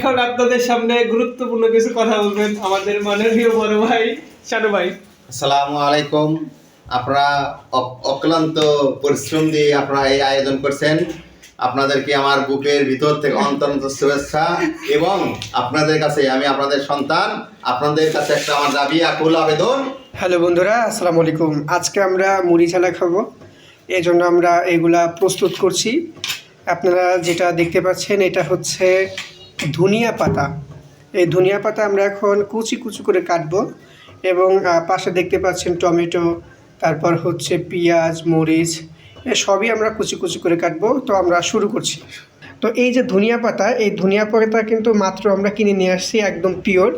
এখন আপনাদের সামনে গুরুত্বপূর্ণ কিছু কথা বলবেন আমাদের মাননীয় বড় ভাই শানু ভাই। আসসালামু আলাইকুম। আপনারা অক্লান্ত পরিশ্রম দিয়ে আপনারা এই আয়োজন করছেন। আপনাদেরকে আমার বুকের ভিতর থেকে অন্তরন্ত শুভেচ্ছা এবং আপনাদের কাছে আমি আপনাদের সন্তান, আপনাদের কাছে একটা আমার দাবি আকুল আবেদন। হ্যালো বন্ধুরা, আসসালামু আলাইকুম। আজকে আমরা মুড়ি ছানা খাবো, এই জন্য আমরা এগুলা প্রস্তুত করছি। আপনারা যেটা দেখতে পাচ্ছেন এটা হচ্ছে ধনিয়া পাতা। এই ধনিয়া পাতা আমরা এখন কুচি কুচি করে কাটবো এবং পাশে দেখতে পাচ্ছেন টমেটো, তারপর হচ্ছে পেঁয়াজ, মরিচ, সবই আমরা কুচি কুচি করে কাটবো। তো আমরা শুরু করছি। তো এই যে ধনিয়া পাতা, এই ধনিয়া পাতা কিন্তু মাত্র আমরা কিনে নিয়ে আসছি, একদম পিওর।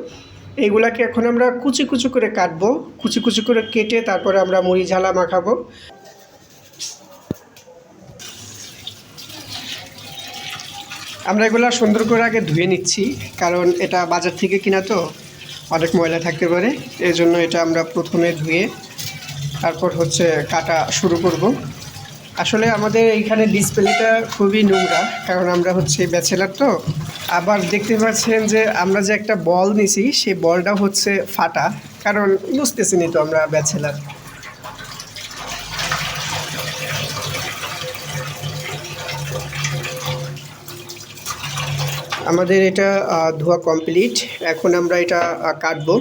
এইগুলাকে এখন আমরা কুচি কুচি করে কাটবো, কুচি কুচি করে কেটে তারপরে আমরা মুড়ি ঝালা মাখাবো। আমরা এগুলো সুন্দর করে আগে ধুয়ে নিচ্ছি, কারণ এটা বাজার থেকে কিনা তো অনেক ময়লা থাকতে পারে। এই জন্য এটা আমরা প্রথমে ধুয়ে তারপর হচ্ছে কাটা শুরু করব। আসলে আমাদের এইখানে ডিসপ্লেটা খুবই নোংরা, কারণ আমরা হচ্ছে ব্যাচেলার তো। আবার দেখতে পাচ্ছেন যে আমরা যে একটা বল নিছি, সেই বলটা হচ্ছে ফাটা, কারণ বুঝতেছি নি তো আমরা ব্যাচেলার। আমাদের এটা ধোয়া কমপ্লিট, এখন আমরা এটা কাটবো।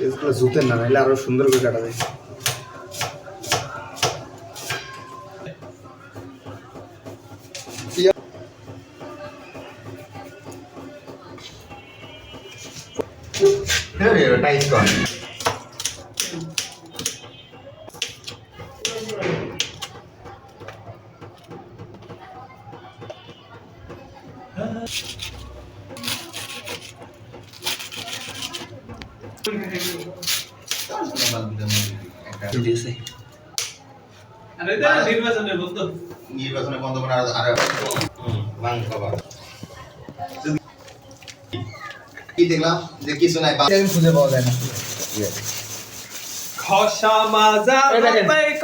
এগুলো জুতের না, নাহলে আরো সুন্দর করে কাটা যায়। টাইট কর। নির্বাচনে বন্ধ করে কি দেখলাম যে কিছু নাই, খুঁজে পাওয়া যায় না। খসা মাজা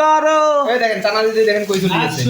করো, দেখেন টানা দিদি, দেখেন কই চলে গেছে।